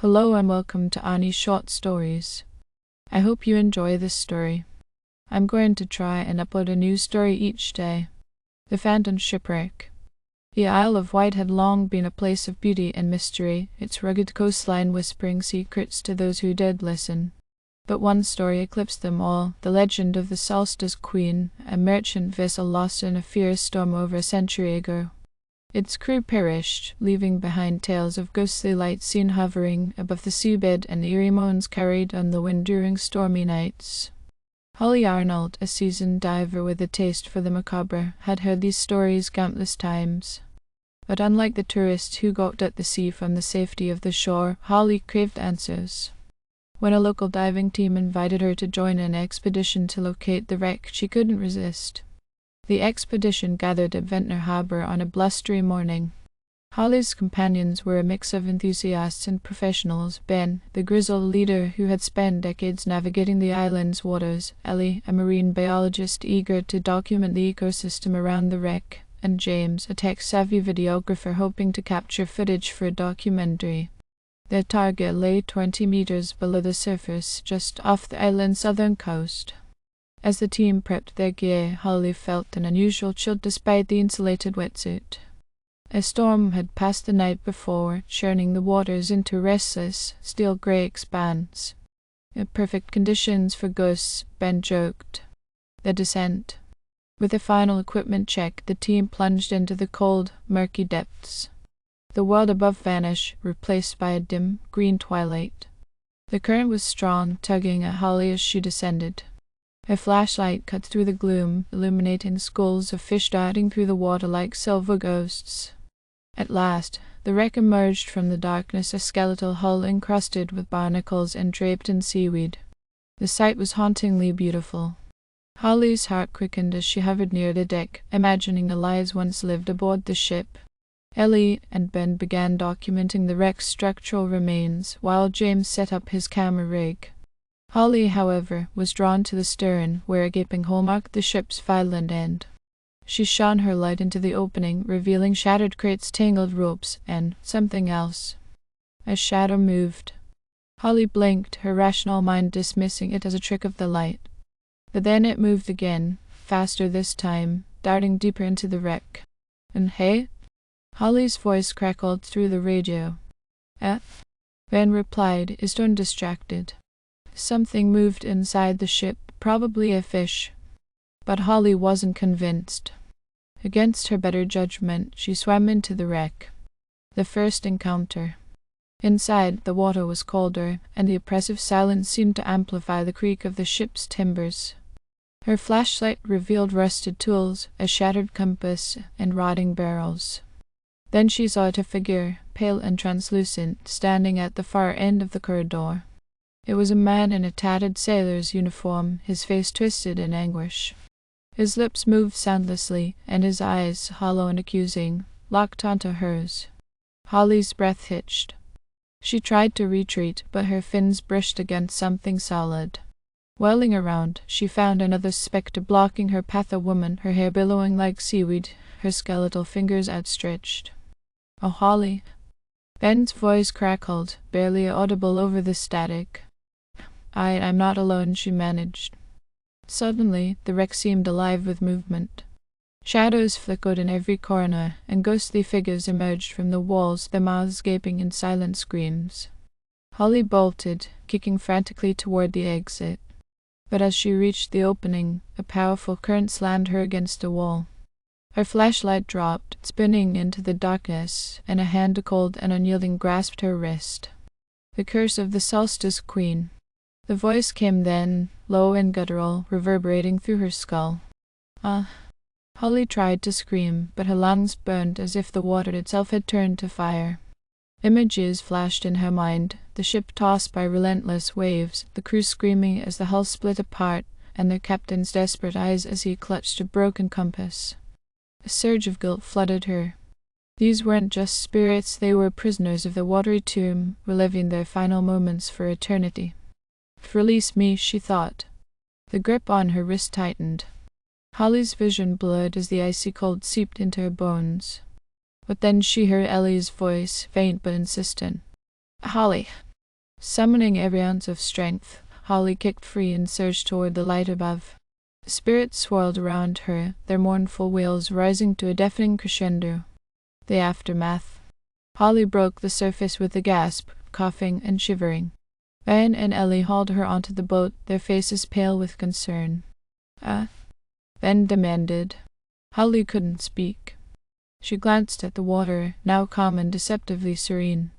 Hello and welcome to Annie's Short Stories. I hope you enjoy this story. I'm going to try and upload a new story each day. The Phantom Shipwreck. The Isle of Wight had long been a place of beauty and mystery, its rugged coastline whispering secrets to those who did listen. But one story eclipsed them all, the legend of the Solstice Queen, a merchant vessel lost in a fierce storm over a century ago. Its crew perished, leaving behind tales of ghostly lights seen hovering above the seabed and eerie moans carried on the wind during stormy nights. Holly Arnold, a seasoned diver with a taste for the macabre, had heard these stories countless times. But unlike the tourists who gawked at the sea from the safety of the shore, Holly craved answers. When a local diving team invited her to join an expedition to locate the wreck, she couldn't resist. The expedition gathered at Ventnor Harbour on a blustery morning. Holly's companions were a mix of enthusiasts and professionals: Ben, the grizzled leader who had spent decades navigating the island's waters; Ellie, a marine biologist eager to document the ecosystem around the wreck; and James, a tech-savvy videographer hoping to capture footage for a documentary. Their target lay 20 meters below the surface, just off the island's southern coast. As the team prepped their gear, Holly felt an unusual chill despite the insulated wetsuit. A storm had passed the night before, churning the waters into a restless, steel-grey expanse. Perfect conditions for ghosts, Ben joked. The descent. With a final equipment check, the team plunged into the cold, murky depths. The world above vanished, replaced by a dim, green twilight. The current was strong, tugging at Holly as she descended. Her flashlight cut through the gloom, illuminating schools of fish darting through the water like silver ghosts. At last, the wreck emerged from the darkness, a skeletal hull encrusted with barnacles and draped in seaweed. The sight was hauntingly beautiful. Holly's heart quickened as she hovered near the deck, imagining the lives once lived aboard the ship. Ellie and Ben began documenting the wreck's structural remains, while James set up his camera rig. Holly, however, was drawn to the stern, where a gaping hole marked the ship's violent end. She shone her light into the opening, revealing shattered crates, tangled ropes, and something else. A shadow moved. Holly blinked, her rational mind dismissing it as a trick of the light. But then it moved again, faster this time, darting deeper into the wreck. "And hey?" Holly's voice crackled through the radio. Ben replied, his tone distracted. Something moved inside the ship, probably a fish. But Holly wasn't convinced. Against her better judgment, she swam into the wreck. The first encounter. Inside, the water was colder, and the oppressive silence seemed to amplify the creak of the ship's timbers. Her flashlight revealed rusted tools, a shattered compass, and rotting barrels. Then she saw a figure, pale and translucent, standing at the far end of the corridor. It was a man in a tattered sailor's uniform, his face twisted in anguish. His lips moved soundlessly, and his eyes, hollow and accusing, locked onto hers. Holly's breath hitched. She tried to retreat, but her fins brushed against something solid. Whirling around, she found another spectre blocking her path, a woman, her hair billowing like seaweed, her skeletal fingers outstretched. "Oh, Holly." Ben's voice crackled, barely audible over the static. I'm not alone," she managed. Suddenly, the wreck seemed alive with movement. Shadows flickered in every corner, and ghostly figures emerged from the walls, their mouths gaping in silent screams. Holly bolted, kicking frantically toward the exit. But as she reached the opening, a powerful current slammed her against a wall. Her flashlight dropped, spinning into the darkness, and a hand cold and unyielding grasped her wrist. The curse of the Solstice Queen. The voice came then, low and guttural, reverberating through her skull. Holly tried to scream, but her lungs burned as if the water itself had turned to fire. Images flashed in her mind, the ship tossed by relentless waves, the crew screaming as the hull split apart, and their captain's desperate eyes as he clutched a broken compass. A surge of guilt flooded her. These weren't just spirits, they were prisoners of the watery tomb, reliving their final moments for eternity. "Release me," she thought. The grip on her wrist tightened. Holly's vision blurred as the icy cold seeped into her bones. But then she heard Ellie's voice, faint but insistent. "Holly, Summoning every ounce of strength, Holly kicked free and surged toward the light above. The spirits swirled around her, their mournful wails rising to a deafening crescendo. The aftermath. Holly broke the surface with a gasp, coughing and shivering. Ben and Ellie hauled her onto the boat, their faces pale with concern. Ben demanded. Holly couldn't speak. She glanced at the water, now calm and deceptively serene.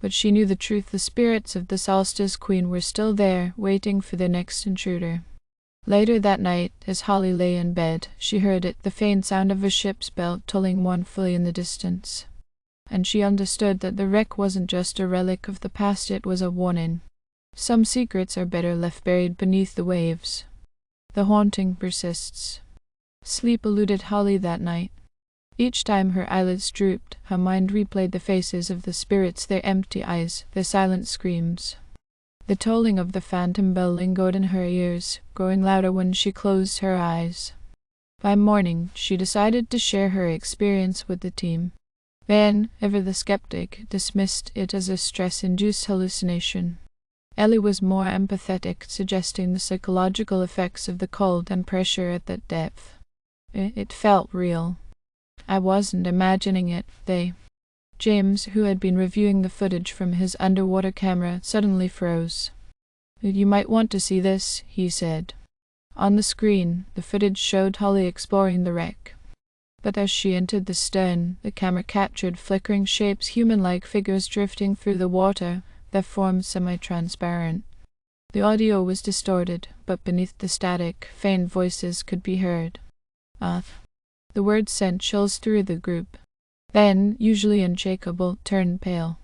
But she knew the truth. The spirits of the Solstice Queen were still there, waiting for their next intruder. Later that night, as Holly lay in bed, she heard it, the faint sound of a ship's bell tolling mournfully in the distance. And she understood that the wreck wasn't just a relic of the past, it was a warning. Some secrets are better left buried beneath the waves. The haunting persists. Sleep eluded Holly that night. Each time her eyelids drooped, her mind replayed the faces of the spirits, their empty eyes, their silent screams. The tolling of the phantom bell lingered in her ears, growing louder when she closed her eyes. By morning, she decided to share her experience with the team. Van, ever the skeptic, dismissed it as a stress-induced hallucination. Ellie was more empathetic, suggesting the psychological effects of the cold and pressure at that depth. It felt real. I wasn't imagining it, James, who had been reviewing the footage from his underwater camera, suddenly froze. You might want to see this, he said. On the screen, the footage showed Holly exploring the wreck. But as she entered the stern, the camera captured flickering shapes, human-like figures drifting through the water, their forms semi-transparent. The audio was distorted, but beneath the static, faint voices could be heard. The words sent chills through the group. Ben, usually unshakable, turned pale.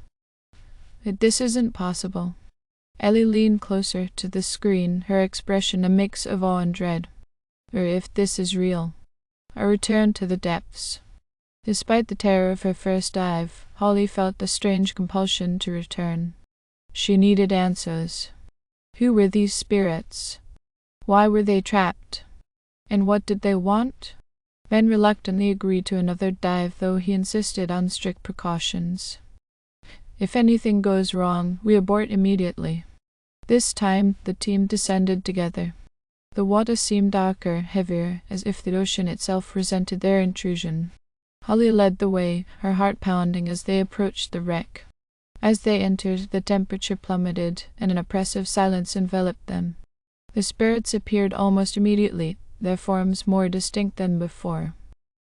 This isn't possible. Ellie leaned closer to the screen, her expression a mix of awe and dread. Or if this is real. A return to the depths. Despite the terror of her first dive, Holly felt the strange compulsion to return. She needed answers. Who were these spirits? Why were they trapped? And what did they want? Ben reluctantly agreed to another dive, though he insisted on strict precautions. If anything goes wrong, we abort immediately. This time, the team descended together. The water seemed darker, heavier, as if the ocean itself resented their intrusion. Holly led the way, her heart pounding as they approached the wreck. As they entered, the temperature plummeted, and an oppressive silence enveloped them. The spirits appeared almost immediately, their forms more distinct than before.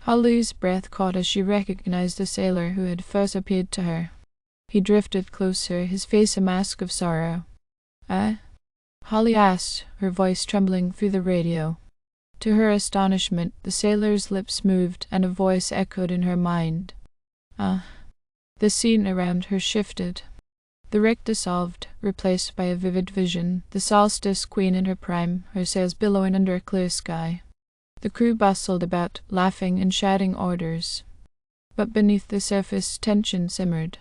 Holly's breath caught as she recognized the sailor who had first appeared to her. He drifted closer, his face a mask of sorrow. Holly asked, her voice trembling through the radio. To her astonishment, the sailor's lips moved, and a voice echoed in her mind. The scene around her shifted. The wreck dissolved, replaced by a vivid vision, the Solstice Queen in her prime, her sails billowing under a clear sky. The crew bustled about, laughing and shouting orders. But beneath the surface, tension simmered.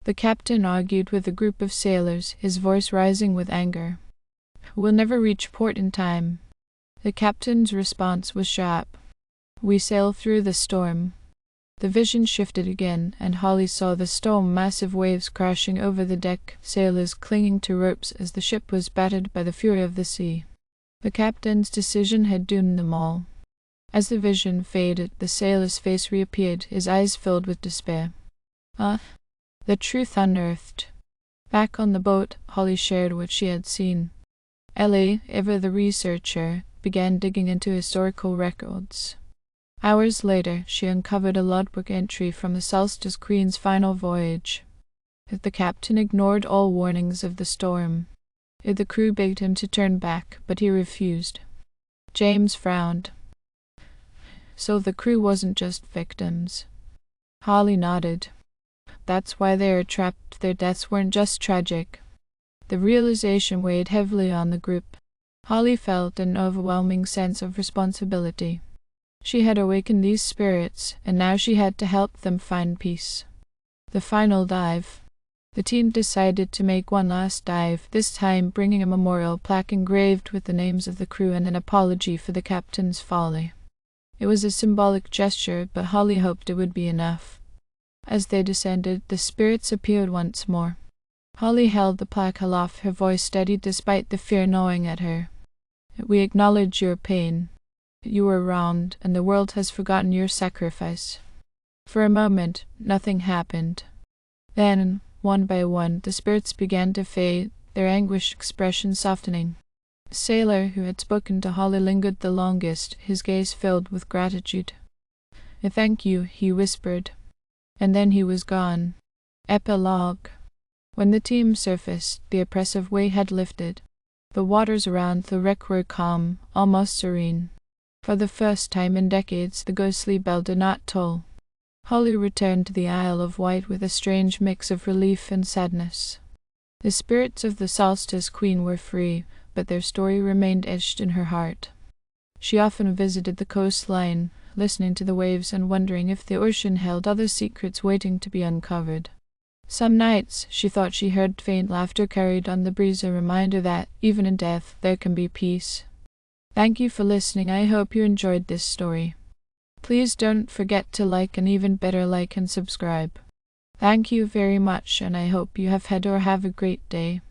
The captain argued with a group of sailors, his voice rising with anger. "We'll never reach port in time." The captain's response was sharp. "We sail through the storm." The vision shifted again, and Holly saw the storm, massive waves crashing over the deck, sailors clinging to ropes as the ship was battered by the fury of the sea. The captain's decision had doomed them all. As the vision faded, the sailor's face reappeared, his eyes filled with despair. The truth unearthed. Back on the boat, Holly shared what she had seen. Ellie, ever the researcher, began digging into historical records. Hours later, she uncovered a logbook entry from the Solstice Queen's final voyage. The captain ignored all warnings of the storm. The crew begged him to turn back, but he refused. James frowned. So the crew wasn't just victims. Holly nodded. That's why they are trapped. Their deaths weren't just tragic. The realization weighed heavily on the group. Holly felt an overwhelming sense of responsibility. She had awakened these spirits, and now she had to help them find peace. The final dive. The team decided to make one last dive, this time bringing a memorial plaque engraved with the names of the crew and an apology for the captain's folly. It was a symbolic gesture, but Holly hoped it would be enough. As they descended, the spirits appeared once more. Holly held the plaque aloft, her voice steady despite the fear gnawing at her. We acknowledge your pain. You were wronged, and the world has forgotten your sacrifice. For a moment, nothing happened. Then, one by one, the spirits began to fade, their anguished expression softening. The sailor who had spoken to Holly lingered the longest, his gaze filled with gratitude. "Thank you," he whispered. And then he was gone. Epilogue. When the team surfaced, the oppressive weight had lifted. The waters around the wreck were calm, almost serene. For the first time in decades, the ghostly bell did not toll. Holly returned to the Isle of Wight with a strange mix of relief and sadness. The spirits of the Solstice Queen were free, but their story remained etched in her heart. She often visited the coastline, listening to the waves and wondering if the ocean held other secrets waiting to be uncovered. Some nights she thought she heard faint laughter carried on the breeze, a reminder that, even in death, there can be peace. Thank you for listening. I hope you enjoyed this story. Please don't forget to like, and even better, like and subscribe. Thank you very much, and I hope you have had or have a great day.